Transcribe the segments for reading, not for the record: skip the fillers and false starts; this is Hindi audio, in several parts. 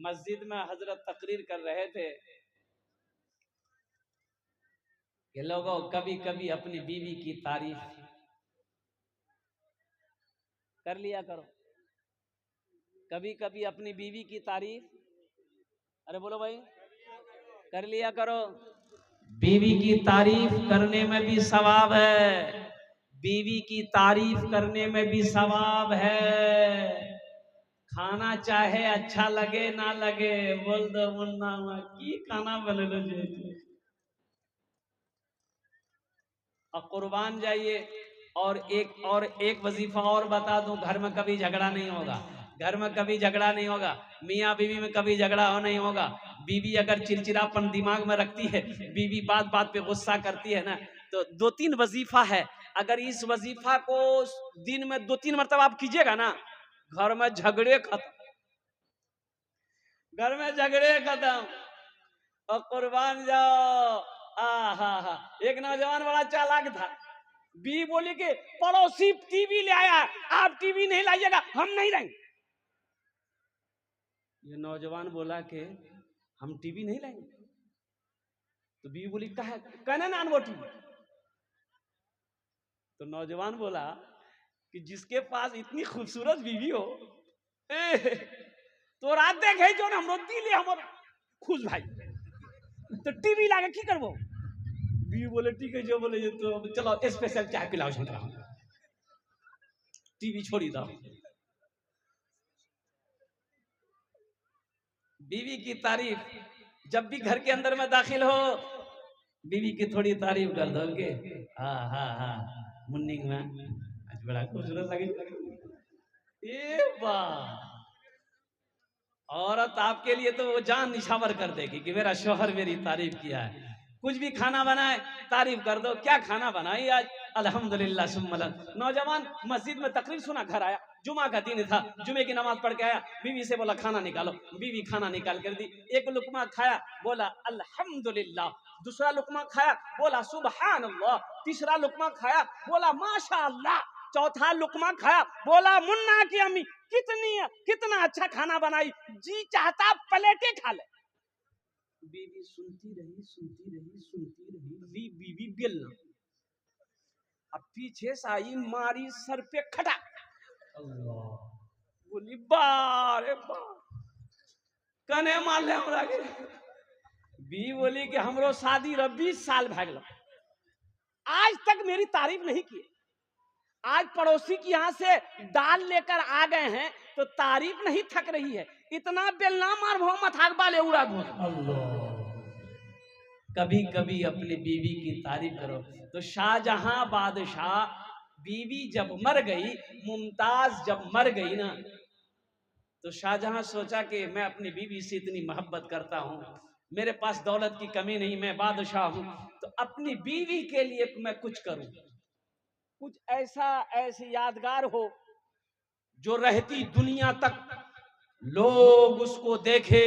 मस्जिद में हजरत तकरीर कर रहे थे कि लोगों कभी कभी अपनी बीवी की तारीफ कर लिया करो, कभी कभी अपनी बीवी की तारीफ, अरे बोलो भाई, कर लिया करो। बीवी की तारीफ करने में भी सवाब है, बीवी की तारीफ करने में भी सवाब है। खाना चाहे अच्छा लगे ना लगे, बोल दो मुन्ना की खाना बने लो जी, और कुर्बान जाइए। और एक वजीफा और बता दूं, घर में कभी झगड़ा नहीं होगा, घर में कभी झगड़ा नहीं होगा, मियाँ बीवी में कभी झगड़ा हो नहीं होगा। बीवी अगर चिड़चिड़ापन दिमाग में रखती है, बीवी बात बात पे गुस्सा करती है ना, तो 2-3 वजीफा है, अगर इस वजीफा को दिन में 2-3 मरतबा आप कीजिएगा ना, घर में झगड़े खत्म, घर में झगड़े खत्म। और कुर्बान जाओ, हा। एक नौजवान बड़ा चालाक था, बी बोली कि पड़ोसी टीवी ले आया, आप टीवी नहीं लाइएगा, हम नहीं लाएंगे। ये नौजवान बोला कि हम टीवी नहीं लाएंगे, तो बी बोली कहना ना वो टीवी। तो नौजवान बोला कि जिसके पास इतनी खूबसूरत बीवी हो, तो रात देखे जो हम दिले हमारा खुश भाई, तो टीवी लागे की करबो। बी बोले ठीक है, जो बोले तो चलो स्पेशल चाय पिलाओ, टीवी छोड़ी दो। बीवी की तारीफ जब भी घर के अंदर में दाखिल हो, बीवी की थोड़ी तारीफ कर दोगे, हाँ मुन्नी में आज बड़ा खूबसूरत लगी, ये वाह। औरत आपके लिए तो वो जान निछावर कर देगी कि मेरा शौहर मेरी तारीफ किया है। कुछ भी खाना बनाए तारीफ कर दो, क्या खाना बनाई आज, अल्हम्दुलिल्लाह सुम्मा। नौजवान मस्जिद में तकरीर सुना, घर आया, जुमा का दिन था, जुमे की नमाज पढ़ के आया, बीवी से बोला खाना निकालो, बीवी खाना निकाल कर दी। एक लुकमा खाया, बोला अल्हम्दुलिल्लाह, दूसरा लुकमा खाया, बोला सुबहान अल्लाह, तीसरा लुकमा खाया, बोला माशा अल्लाह, चौथा लुकमा खाया, बोला मुन्ना की अम्मी कितना अच्छा खाना बनाई, जी चाहता प्लेटें खा ले। बीवी सुनती रही, बीवी बेलना, अब पीछे से आई, मारी सर पे खटा, अल्लाह, बोली बारे कने मार ले हमरा के। बी बोली कि हमरो शादी 20 साल भए गेल, आज तक मेरी तारीफ नहीं की। आज पड़ोसी के यहाँ से दाल लेकर आ गए हैं तो तारीफ नहीं थक रही है, इतना बेलना मार भो मथाक बाले उड़ा दो। कभी कभी अपनी बीवी की तारीफ करो। तो शाहजहां बादशाह, बीवी जब मर गई, मुमताज जब मर गई ना, तो शाहजहां सोचा कि मैं अपनी बीवी से इतनी मोहब्बत करता हूं, मेरे पास दौलत की कमी नहीं, मैं बादशाह हूं, तो अपनी बीवी के लिए मैं कुछ करूं, कुछ ऐसी यादगार हो जो रहती दुनिया तक लोग उसको देखे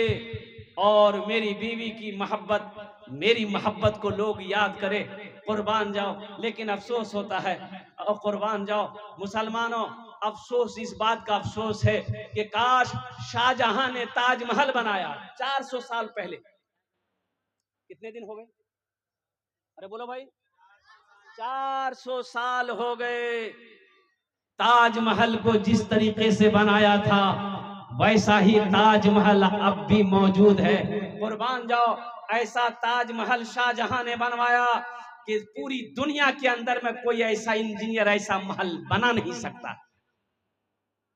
और मेरी बीवी की मोहब्बत, मेरी मोहब्बत को लोग याद करे। कुर्बान जाओ, लेकिन अफसोस होता है, और कुर्बान जाओ मुसलमानों, अफसोस इस बात का अफसोस है कि काश शाहजहां ने ताजमहल बनाया 400 साल पहले। कितने दिन हो गए, अरे बोलो भाई, 400 साल हो गए। ताजमहल को जिस तरीके से बनाया था वैसा ही ताजमहल अब भी मौजूद है। कुर्बान जाओ, ऐसा ताजमहल शाहजहां ने बनवाया कि पूरी दुनिया के अंदर में कोई ऐसा इंजीनियर ऐसा महल बना नहीं सकता,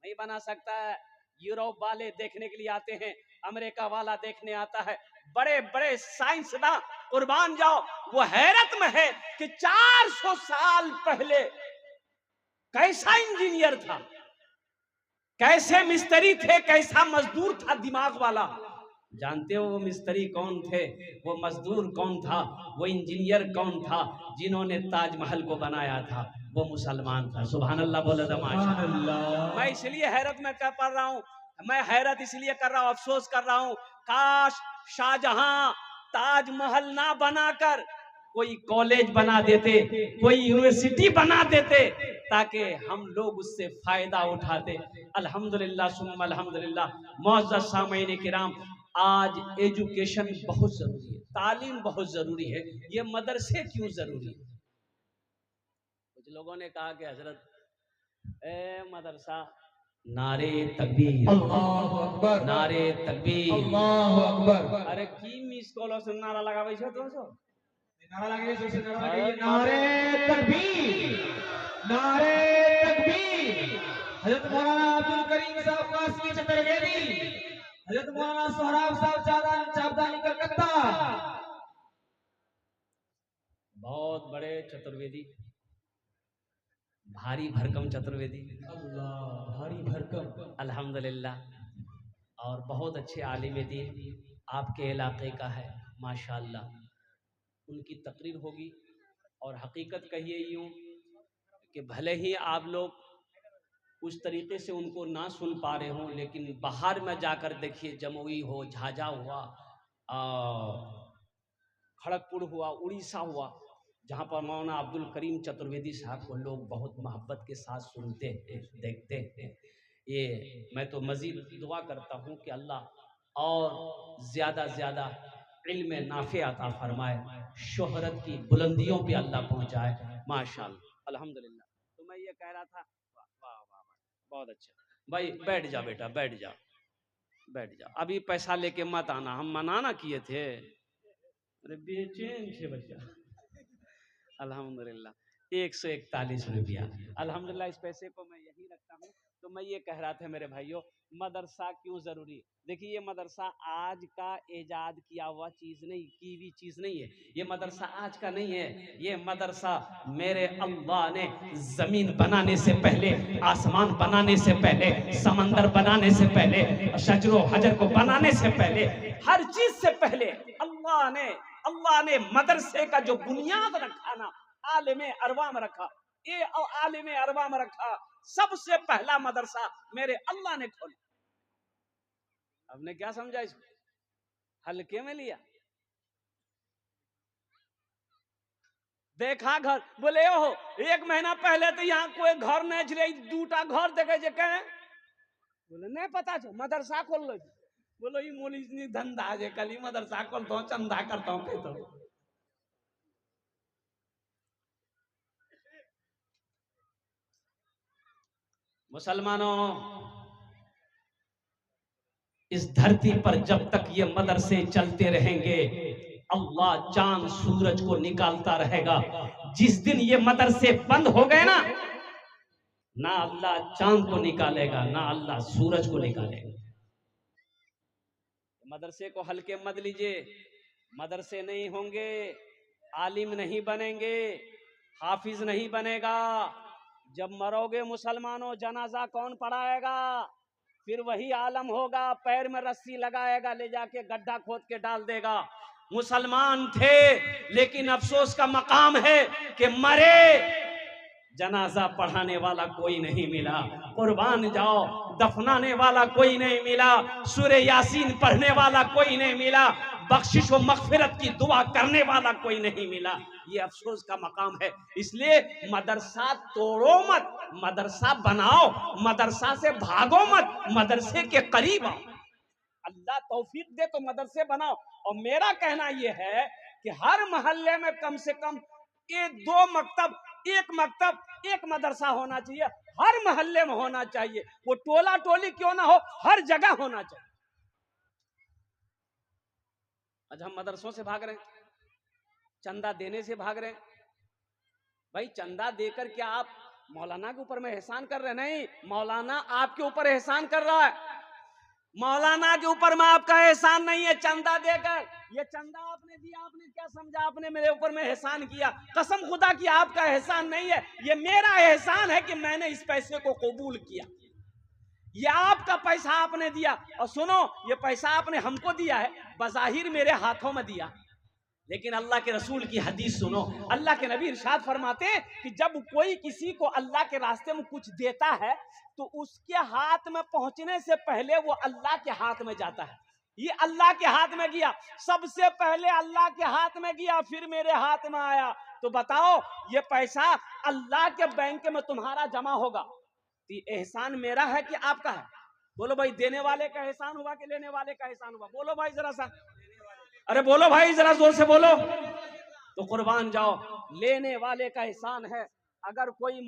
नहीं बना सकता है। यूरोप वाले देखने के लिए आते हैं, अमेरिका वाला देखने आता है, बड़े बड़े साइंसदान, कुर्बान जाओ, वो हैरत में है कि 400 साल पहले कैसा इंजीनियर था, कैसे मिस्त्री थे, कैसा मजदूर था दिमाग वाला। जानते हो वो मिस्त्री कौन थे, वो मजदूर कौन था, वो इंजीनियर कौन था जिन्होंने ताजमहल को बनाया था? वो मुसलमान था। सुभान अल्लाह बोले तो माशाअल्लाह। मैं इसलिए हैरत में कर पा रहा हूँ, मैं हैरत इसलिए कर रहा हूँ, अफसोस कर रहा हूँ, काश शाहजहां ताजमहल ना बनाकर कोई कॉलेज बना देते, कोई यूनिवर्सिटी बना देते, ताकि हम लोग उससे फायदा उठाते। अल्हम्दुलिल्लाह सुम्मा अल्हम्दुलिल्लाह। मुअज़्ज़ज़ सामईन किराम, आज एजुकेशन बहुत जरूरी है, तालीम बहुत जरूरी है। ये मदरसे क्यों जरूरी है? कुछ लोगों ने कहा कि हजरत मदरसा, नारे तकबीर, अल्लाहु अकबर, नारे तकबीर, अल्लाहु अकबर। अरे की मिस कॉल से नारा लगावे छो तो नारा लगे, जोर से नारा लगे, नारे तकबीर, नारे तकबीर। हजरत मौलाना अब्दुल करीम साहब कासमी चतुर्वेदी, हजरत मौलाना सोहराब साहब चाबदानी कलकत्ता, बहुत बड़े चतुर्वेदी, भारी भरकम चतुर्वेदी, अल्लाह भारी भरकम, अल्हम्दुलिल्लाह। और बहुत अच्छे आलिम दीन आपके इलाके का है, माशाअल्लाह। उनकी तकरीर होगी और हकीकत कहिए यूँ कि भले ही आप लोग उस तरीके से उनको ना सुन पा रहे हों, लेकिन बाहर में जाकर देखिए, जमुई हो, झाझा हुआ, खड़गपुर हुआ, उड़ीसा हुआ, जहाँ पर मौलाना अब्दुल करीम चतुर्वेदी साहब को लोग बहुत मोहब्बत के साथ सुनते हैं, देखते हैं। ये मैं तो मज़ीद दुआ करता हूँ कि अल्लाह और ज़्यादा ज़्यादा इल्म नाफ़े अता फरमाए, शोहरत की बुलंदियों पे अल्लाह पहुँचाए, माशाअल्लाह अल्हम्दुलिल्लाह। तो मैं ये कह रहा था, वाह वाह वाह, बहुत अच्छा भाई, बैठ जा बेटा, बैठ जा, बैठ जा, अभी पैसा लेके मत आना, हम मना ना किए थे। अरे बेचैन थे बच्चा। अल्हम्दुलिल्लाह 141 रुपया, अल्हम्दुलिल्लाह। इस पैसे को मैं यहीं रखता हूँ। तो मैं ये कह रहा था मेरे भाइयों, मदरसा क्यों ज़रूरी। देखिए, ये मदरसा आज का ईजाद किया हुआ चीज़ नहीं, की हुई चीज़ नहीं है। ये मदरसा आज का नहीं है। ये मदरसा मेरे अल्लाह ने ज़मीन बनाने से पहले, आसमान बनाने से पहले, समंदर बनाने से पहले, शजरो हजर को बनाने से पहले, हर चीज़ से पहले अल्लाह ने मदरसे का जो बुनियाद रखा ना, आलिम अरवा में रखा, ये आलिम अरवा में रखा। सबसे पहला मदरसा मेरे अल्लाह ने खोला। आपने क्या समझा इसको? हल्के में लिया? देखा घर बोले हो, 1 महीना पहले तो यहाँ कोई घर नहीं छे, 2टा घर देखे जे कहे बोले नहीं पता छो मदरसा खोल लो। बोलो ये मोली धंधा जे कली मदरसा खोल दो, चंदा करता हूँ कह तो। मुसलमानों, इस धरती पर जब तक ये मदरसे चलते रहेंगे, अल्लाह चांद सूरज को निकालता रहेगा। जिस दिन ये मदरसे बंद हो गए ना, ना अल्लाह चांद को निकालेगा, ना अल्लाह सूरज को निकालेगा। मदरसे को हल्के मत लीजिए। मदरसे नहीं होंगे, आलिम नहीं बनेंगे, हाफिज नहीं बनेगा। जब मरोगे मुसलमानों, जनाजा कौन पढ़ाएगा? फिर वही आलम होगा, पैर में रस्सी लगाएगा, ले जाके गड्ढा खोद के डाल देगा। मुसलमान थे, लेकिन अफसोस का मकाम है कि मरे, जनाजा पढ़ाने वाला कोई नहीं मिला, कुर्बान जाओ दफनाने वाला कोई नहीं मिला, सूरे यासीन पढ़ने वाला कोई नहीं मिला, बख्शिश व मगफिरत की दुआ करने वाला कोई नहीं मिला। ये अफसोस का मकाम है। इसलिए मदरसा तोड़ो मत, मदरसा बनाओ, मदरसा से भागो मत, मदरसे के करीब आओ। अल्लाह तौफीक दे तो मदरसे बनाओ। और मेरा कहना यह है कि हर मोहल्ले में कम से कम 2 मकतब, 1 मकतब, 1 मदरसा होना चाहिए। हर मोहल्ले में होना चाहिए, वो टोला टोली क्यों ना हो, हर जगह होना चाहिए। आज हम मदरसों से भाग रहे हैं, चंदा देने से भाग रहे हैं। भाई चंदा देकर क्या आप मौलाना के ऊपर में एहसान कर रहे हैं? नहीं, मौलाना आपके ऊपर एहसान कर रहा है। मौलाना के ऊपर में आपका एहसान नहीं है चंदा देकर। ये चंदा आपने दिया, आपने क्या समझा आपने मेरे ऊपर में एहसान किया? कसम खुदा की आपका एहसान नहीं है, ये मेरा एहसान है कि मैंने इस पैसे को कबूल किया। ये आपका पैसा आपने दिया। और सुनो, ये पैसा आपने हमको दिया है, बज़ाहिर मेरे हाथों में दिया, लेकिन अल्लाह के रसूल की हदीस सुनो। अल्लाह के नबी इरशाद फरमाते हैं कि जब कोई किसी को अल्लाह के रास्ते में कुछ देता है, तो उसके हाथ में पहुंचने से पहले वो अल्लाह के हाथ में जाता है। ये अल्लाह के हाथ में गया, सबसे पहले अल्लाह के हाथ में गया, फिर मेरे हाथ में आया। तो बताओ ये पैसा अल्लाह के बैंक में तुम्हारा जमा होगा, तो ये एहसान मेरा है कि आपका है? बोलो भाई, देने वाले का एहसान हुआ कि लेने वाले का एहसान हुआ? बोलो भाई जरा सा, अरे बोलो भाई जरा जोर से बोलो। तो कुर्बान जाओ, लेने वाले का एहसान है। अगर कोई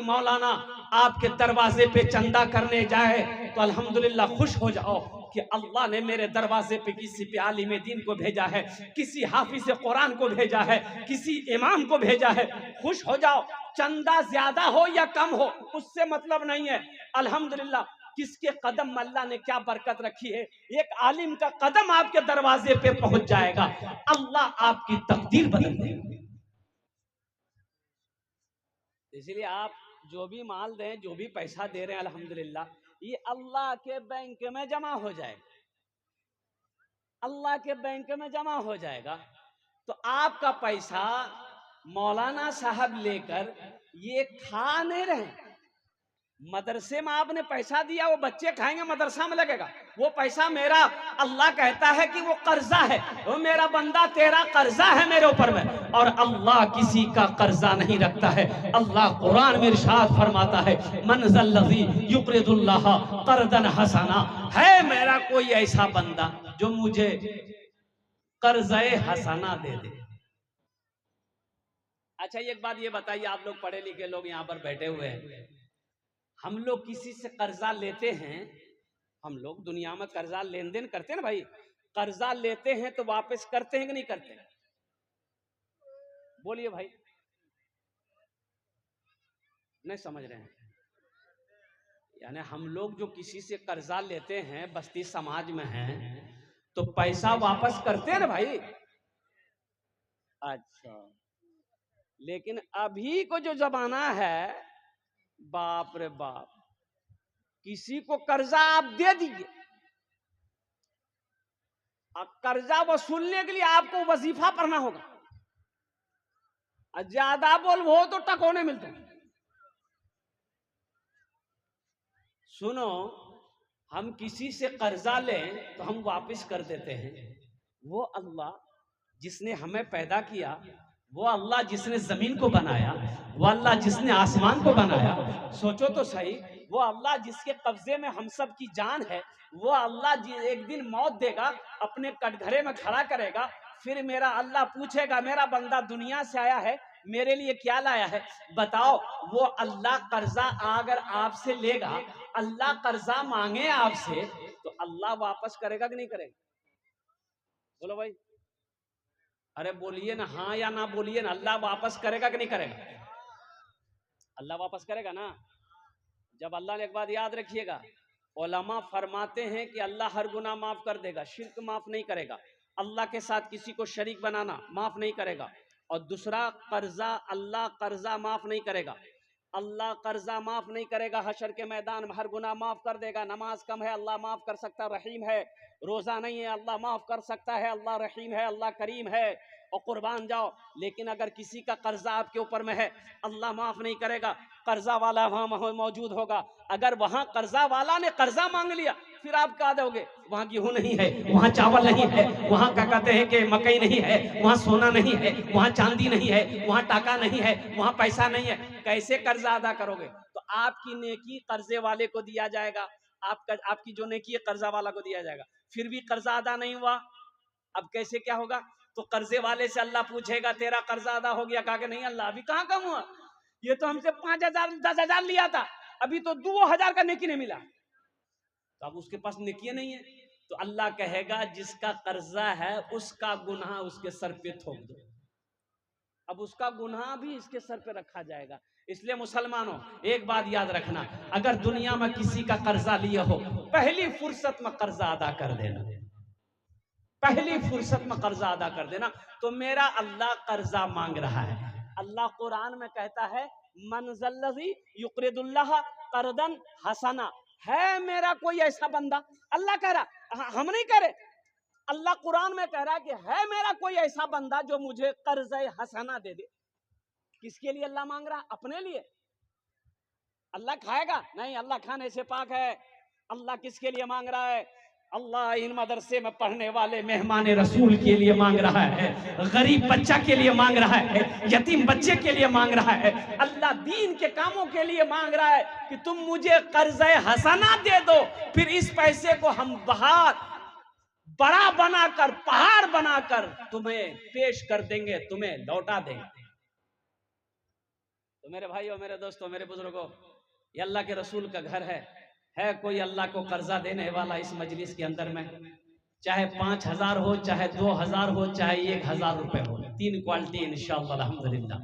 मौलाना आपके दरवाजे पे चंदा करने जाए तो अल्हम्दुलिल्लाह खुश हो जाओ कि अल्लाह ने मेरे दरवाजे पे किसी पे आलिम दीन को भेजा है, किसी हाफिज कुरान को भेजा है, किसी इमाम को भेजा है। खुश हो जाओ, चंदा ज्यादा हो या कम हो उससे मतलब नहीं है। अल्हम्दुलिल्लाह किसके कदम अल्लाह ने क्या बरकत रखी है, एक आलिम का कदम आपके दरवाजे पे पहुंच जाएगा, अल्लाह आपकी तकदीर बदल देगा। इसलिए आप जो भी माल दें, जो भी पैसा दे रहे हैं, अल्हम्दुलिल्लाह ये अल्लाह के बैंक में जमा हो जाएगा, अल्लाह के बैंक में जमा हो जाएगा। तो आपका पैसा मौलाना साहब लेकर ये खा नहीं रहे, मदरसे में आपने पैसा दिया, वो बच्चे खाएंगे, मदरसा में लगेगा, वो पैसा मेरा। अल्लाह कहता है कि वो कर्जा है, वो मेरा बंदा तेरा कर्जा है मेरे ऊपर में, और अल्लाह किसी का कर्जा नहीं रखता है। अल्लाह कुरान में इरशाद फरमाता है, मन ज़ल्लज़ी युक़रिदुल्लाह क़र्ज़न हसना, है मेरा कोई ऐसा बंदा जो मुझे कर्ज़े हसना दे दे। अच्छा एक बात ये बताइए, आप लोग पढ़े लिखे लोग यहाँ पर बैठे हुए हैं, हम लोग किसी से कर्जा लेते हैं, हम लोग दुनिया में कर्जा लेन देन करते हैं ना भाई, कर्जा लेते हैं तो वापस करते हैं कि नहीं करते? बोलिए भाई, नहीं समझ रहे हैं? यानी हम लोग जो किसी से कर्जा लेते हैं, बस्ती समाज में हैं, तो पैसा वापस करते हैं ना भाई। अच्छा, लेकिन अभी को जो जमाना है, बाप रे बाप, किसी को कर्जा आप दे दीजिए, कर्जा वसूलने के लिए आपको वजीफा पढ़ना होगा, ज्यादा बोलबो तो टकोने मिलते। सुनो, हम किसी से कर्जा लें तो हम वापस कर देते हैं, वो अल्लाह जिसने हमें पैदा किया, वो अल्लाह जिसने जमीन को बनाया, वो अल्लाह जिसने आसमान को बनाया, सोचो तो सही, वो अल्लाह जिसके कब्जे में हम सब की जान है, वो अल्लाह एक दिन मौत देगा, अपने कटघरे में खड़ा करेगा, फिर मेरा अल्लाह पूछेगा, मेरा बंदा दुनिया से आया है, मेरे लिए क्या लाया है? बताओ, वो अल्लाह कर्जा अगर आपसे लेगा, अल्लाह कर्जा मांगे आपसे, तो अल्लाह वापस करेगा कि नहीं करेगा? बोलो भाई, अरे बोलिए ना, हाँ या ना बोलिए ना, अल्लाह वापस करेगा कि नहीं करेगा? अल्लाह वापस करेगा ना। जब अल्लाह ने, एक बात याद रखिएगा, उलमा फरमाते हैं कि अल्लाह हर गुनाह माफ कर देगा, शिर्क माफ नहीं करेगा, अल्लाह के साथ किसी को शरीक बनाना माफ नहीं करेगा, और दूसरा कर्जा, अल्लाह कर्जा माफ नहीं करेगा, अल्लाह कर्जा माफ नहीं करेगा, हशर के मैदान में हर गुनाह माफ कर देगा। नमाज कम है, अल्लाह माफ कर सकता, रहीम है। रोजा नहीं है, अल्लाह माफ कर सकता है, अल्लाह रहीम है, अल्लाह करीम है। और कुर्बान जाओ, लेकिन अगर किसी का कर्जा आपके ऊपर में है, अल्लाह माफ नहीं करेगा, कर्जा वाला वहां मौजूद होगा। अगर वहां कर्जा वाला ने कर्जा मांग लिया, फिर आप कहा दोगे वहां गेहूं नहीं है, वहां चावल नहीं है, वहां क्या कहते हैं कि मकई नहीं है, वहां सोना नहीं है, वहां चांदी नहीं है, वहां टाका नहीं है, वहां पैसा नहीं है, कैसे कर्जा अदा करोगे? तो आपकी नेकी कर्जे वाले को दिया जाएगा, आपकी जो नेकी है कर्जा वाला को दिया जाएगा, फिर भी कर्जा अदा नहीं हुआ, अब कैसे क्या होगा? तो कर्जे वाले से अल्लाह पूछेगा, तेरा कर्जा अदा हो गया? कहा कि नहीं अल्लाह, अभी कहाँ कम हुआ, ये तो हमसे 5,000 10,000 लिया था, अभी तो 2,000 का नेकी नहीं मिला। तो अब उसके पास नेकी नहीं है, तो अल्लाह कहेगा जिसका कर्जा है उसका गुनाह उसके सर पे थोप दो, अब उसका गुनाह भी इसके सर पे रखा जाएगा। इसलिए मुसलमानों, एक बात याद रखना, अगर दुनिया में किसी का कर्जा लिया हो, पहली फुर्सत में कर्जा अदा कर देना, पहली फुर्सत में कर्जा अदा कर देना। तो मेरा अल्लाह कर्जा मांग रहा है, अल्लाह कुरान में कहता है, मन ज़ल्लज़ी युक़रिदुल्लाह क़र्ज़न हसना, है मेरा कोई ऐसा बंदा, अल्लाह कह रहा, हम नहीं कह रहे, अल्लाह कुरान में कह रहा है कि है मेरा कोई ऐसा बंदा जो मुझे कर्ज़ हसना दे दे। किसके लिए अल्लाह मांग रहा? अपने लिए। अल्लाह खाएगा नहीं, अल्लाह खाने से पाक है। अल्लाह किसके लिए मांग रहा है? अल्लाह इन मदरसे में पढ़ने वाले मेहमान रसूल के लिए मांग रहा है, गरीब बच्चा के लिए मांग रहा है, यतीम बच्चे के लिए मांग रहा है, अल्लाह दीन के कामों के लिए मांग रहा है कि तुम मुझे कर्ज़े हसना दे दो, फिर इस पैसे को हम बाहर बड़ा बनाकर पहाड़ बनाकर तुम्हें पेश कर देंगे, तुम्हें लौटा देंगे। तो मेरे भाइयों, मेरे दोस्तों, मेरे बुजुर्गों, ये अल्लाह के रसूल का घर है कोई अल्लाह को कर्जा देने वाला इस मजलिस के अंदर में? चाहे 5,000 हो, चाहे 2,000 हो, चाहे 1,000 रुपए हो, 3 क्वालिटी इंशाअल्लाह अल्हम्दुलिल्लाह।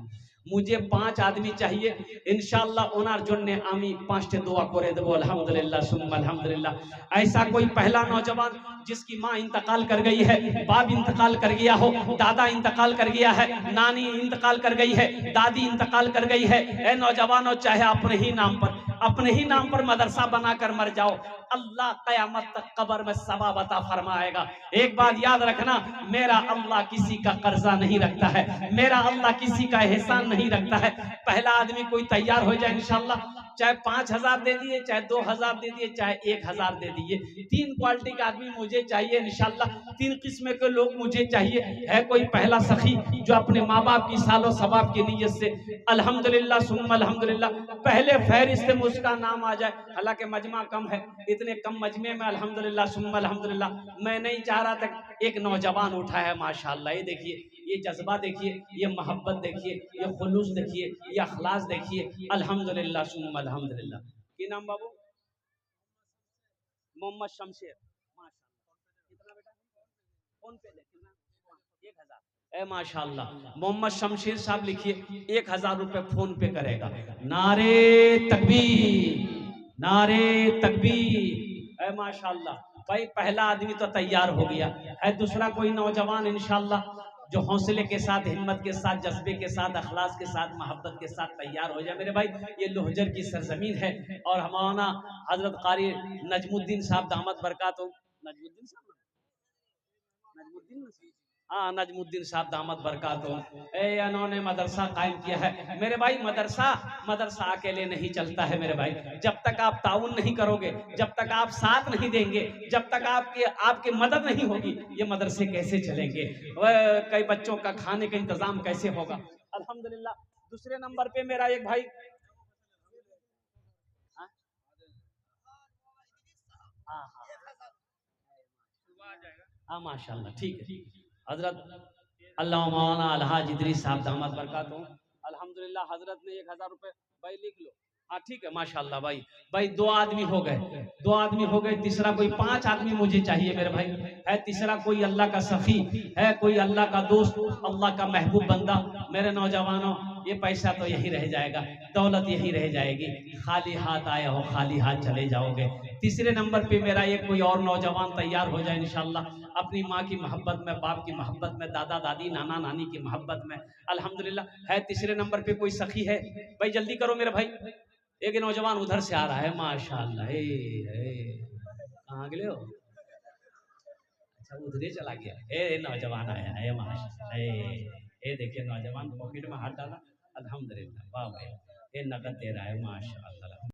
मुझे 5 आदमी चाहिए इंशाअल्लाह। ओनार जोन्ने आमी 5 दुआ करे देबो अल्हम्दुलिल्लाह सुम्मा अल्हम्दुलिल्लाह। ऐसा कोई पहला नौजवान जिसकी माँ इंतकाल कर गई है, बाप इंतकाल कर गया हो, दादा इंतकाल कर गया है, नानी इंतकाल कर गई है, दादी इंतकाल कर गई है, ए नौजवानों, चाहे अपने ही नाम पर मदरसा बनाकर मर जाओ, अल्लाह कयामत तक कब्र में सवाब अता फरमाएगा। एक बात याद रखना, मेरा अल्लाह किसी का कर्जा नहीं रखता है, मेरा अल्लाह किसी का एहसान नहीं रखता है। पहला आदमी कोई तैयार हो जाए इंशाअल्लाह, चाहे 5,000 दे दिए, चाहे 2,000 दे दिए, चाहे 1,000 दे दिए, 3 क्वालिटी का आदमी मुझे चाहिए इंशाअल्लाह। 3 किस्म के लोग मुझे चाहिए। है कोई पहला सखी जो अपने माँ बाप की सालो सबाब की नीयत से अल्हम्दुलिल्लाह सुम्मा अल्हम्दुलिल्लाह पहले फहरिस्त में उसका नाम आ जाए। हालांकि मजमा कम है, इतने कम मजमे में अल्हम्दुलिल्लाह सुम्मा अल्हम्दुलिल्लाह मैं नहीं चाह रहा था। एक नौजवान उठा है माशाअल्लाह, ये देखिए, ये जज्बा देखिए, ये मोहब्बत देखिए, ये खुलूस देखिए, ये अखलास देखिए, अल्हम्दुलिल्लाह सुम्मा अल्हम्दुलिल्लाह। की नाम बाबू? मोहम्मद शमशेर। माशाअल्लाह, कितना बेटा? फोन पे ले कितना? 1,000। ए माशाअल्लाह, मोहम्मद शमशेर साहब लिखिए 1,000 रुपए फोन पे करेगा। नारे तकबीर, नारे तकबीर। ए माशाअल्लाह भाई, पहला आदमी तो तैयार हो गया है। दूसरा कोई नौजवान इंशाअल्लाह जो हौसले के साथ, हिम्मत के साथ, जज्बे के साथ, अखलास के साथ, मोहब्बत के साथ तैयार हो जाए मेरे भाई। ये लोहजर की सरजमीन है और हमारा हजरत कारी नजमुद्दीन साहब दामद बरकातुहू, नजमुद्दीन साहब, नजमुद्दीन, हाँ नजमुद्दीन साहब दामद बरकातुहू, इन्होंने मदरसा कायम किया है मेरे भाई। मदरसा अकेले नहीं चलता है मेरे भाई। जब तक आप ताउन नहीं करोगे, जब तक आप साथ नहीं देंगे, जब तक आपकी मदद नहीं होगी, ये मदरसे कैसे चलेंगे? कई बच्चों का खाने का इंतजाम कैसे होगा? अल्हम्दुलिल्लाह। दूसरे नंबर पे मेरा एक भाई, हाँ हाँ हाँ माशाल्लाह, ठीक है। हजरत अल्लाह मौलाना अलहाज इदरीस साहब दामद बरकातुहू, अल्हम्दुलिल्लाह हजरत ने 1,000 रुपए भाई लिख लो। हाँ ठीक है माशाल्लाह भाई 2 आदमी हो गए, 2 आदमी हो गए। तीसरा कोई 5 आदमी मुझे चाहिए मेरे भाई। है तीसरा कोई अल्लाह का सखी, है कोई अल्लाह का दोस्त, अल्लाह का महबूब बंदा। मेरे नौजवानों, ये पैसा तो यही रह जाएगा, दौलत यही रह जाएगी, खाली हाथ आए हो खाली हाथ चले जाओगे। तीसरे नंबर पे मेरा एक कोई और नौजवान तैयार हो जाए इंशाअल्लाह, अपनी माँ की मोहब्बत में, बाप की मोहब्बत में, दादा दादी नाना नानी की मोहब्बत में, अल्हम्दुलिल्लाह। है तीसरे नंबर पे कोई सखी है भाई? जल्दी करो मेरे भाई। एक नौजवान उधर से आ रहा है माशाअल्लाह। कहाँ गए हो? अच्छा उधरे चला गया। नौजवान आया है माशाअल्लाह। देखिए नौजवान पॉकेट में हाथ डाला, अल्हम्दुलिल्लाह, वाह भाई, ये नकद दे रहा है माशाअल्लाह।